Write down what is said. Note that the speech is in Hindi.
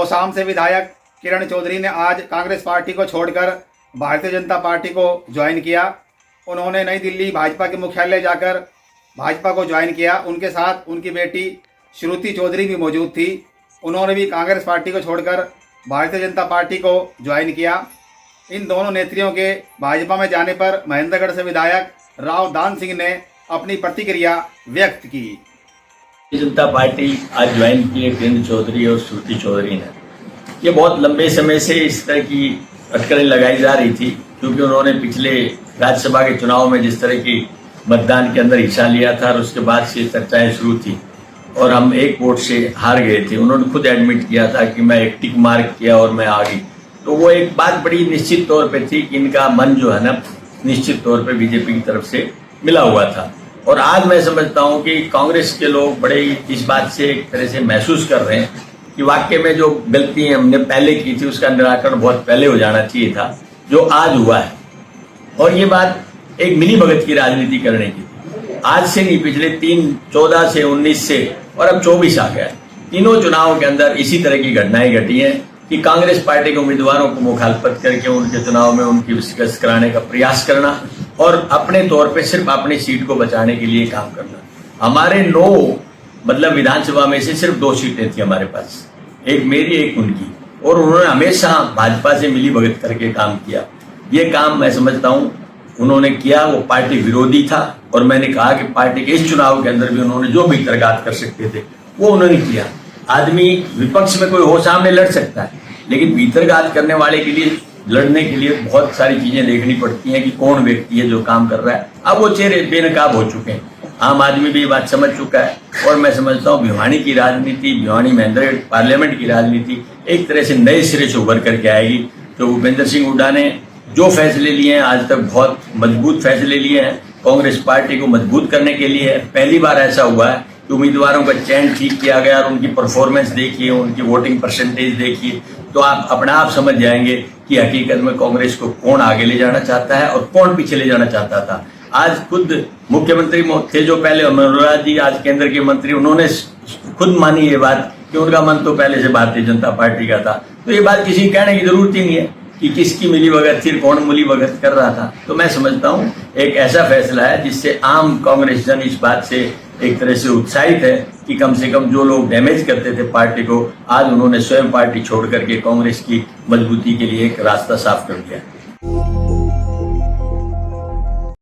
तोशाम से विधायक किरण चौधरी ने आज कांग्रेस पार्टी को छोड़कर भारतीय जनता पार्टी को ज्वाइन किया। उन्होंने नई दिल्ली भाजपा के मुख्यालय जाकर भाजपा को ज्वाइन किया। उनके साथ उनकी बेटी श्रुति चौधरी भी मौजूद थी। उन्होंने भी कांग्रेस पार्टी को छोड़कर भारतीय जनता पार्टी को ज्वाइन किया। इन दोनों नेत्रियों के भाजपा में जाने पर महेंद्रगढ़ से विधायक राव दान सिंह ने अपनी प्रतिक्रिया व्यक्त की। भारतीय जनता पार्टी आज ज्वाइन की है किरण चौधरी और श्रुति चौधरी ने। ये बहुत लंबे समय से इस तरह की अटकलें लगाई जा रही थी, क्योंकि उन्होंने पिछले राज्यसभा के चुनाव में जिस तरह की मतदान के अंदर हिस्सा लिया था और उसके बाद से चर्चाएं शुरू थी और हम एक वोट से हार गए थे। उन्होंने खुद एडमिट किया था कि मैं एक टिक मार्क किया और मैं आ गई। तो वो एक बात बड़ी निश्चित तौर पे थी कि इनका मन जो है ना निश्चित तौर पे बीजेपी की तरफ से मिला हुआ था। और आज मैं समझता हूं कि कांग्रेस के लोग बड़े इस बात से एक तरह से महसूस कर रहे हैं कि वाकई में जो गलती हमने पहले की थी उसका निराकरण बहुत पहले हो जाना चाहिए था, जो आज हुआ है। और ये बात एक मिली भगत की राजनीति करने की थी। आज से नहीं, पिछले 14 से 19 से और अब 24 आ गया। तीनों चुनावों के अंदर इसी तरह की घटनाएं घटी हैं कि कांग्रेस पार्टी के उम्मीदवारों को मुखालफत करके उनके चुनाव में उनकी शिकस्त कराने का प्रयास करना और अपने तौर पे सिर्फ अपनी सीट को बचाने के लिए काम करना। हमारे 9 विधानसभा में से सिर्फ 2 सीटें थी हमारे पास, एक मेरी एक उनकी, और उन्होंने हमेशा भाजपा से मिली भगत करके काम किया। ये काम मैं समझता हूं उन्होंने किया, वो पार्टी विरोधी था। और मैंने कहा कि पार्टी के इस चुनाव के अंदर भी उन्होंने जो भी तरगात कर सकते थे वो उन्होंने किया। आदमी विपक्ष में कोई हो सामने लड़ सकता है, लेकिन भीतरघात करने वाले के लिए लड़ने के लिए बहुत सारी चीजें देखनी पड़ती हैं कि कौन व्यक्ति है जो काम कर रहा है। अब वो चेहरे बेनकाब हो चुके हैं, आम आदमी भी ये बात समझ चुका है। और मैं समझता हूँ भिवानी की राजनीति, भिवानी महेंद्रगढ़ पार्लियामेंट की राजनीति एक तरह से नए सिरे से उभर करके आएगी। तो भूपेंद्र सिंह हुड्डा ने जो फैसले लिए हैं आज तक बहुत मजबूत फैसले लिए हैं, कांग्रेस पार्टी को मजबूत करने के लिए। पहली बार ऐसा हुआ है कि उम्मीदवारों का चयन ठीक किया गया और उनकी परफॉर्मेंस देखिए, उनकी वोटिंग परसेंटेज देखिए, तो आप अपना आप समझ जाएंगे कि हकीकत में कांग्रेस को कौन आगे ले जाना चाहता है और कौन पीछे ले जाना चाहता था। आज खुद मुख्यमंत्री थे जो पहले मनोहर जी, आज केंद्र के मंत्री, उन्होंने खुद मानी ये बात कि उनका मन तो पहले से भारतीय जनता पार्टी का था। तो ये बात किसी कहने की जरूरत ही नहीं है कि किसकी मिली भगत थी, कौन मिली भगत कर रहा था। तो मैं समझता हूँ एक ऐसा फैसला है जिससे आम कांग्रेस जन इस बात से एक तरह से उत्साहित है कि कम से कम जो लोग डैमेज करते थे पार्टी को, आज उन्होंने स्वयं पार्टी छोड़ करके कांग्रेस की मजबूती के लिए एक रास्ता साफ कर दिया।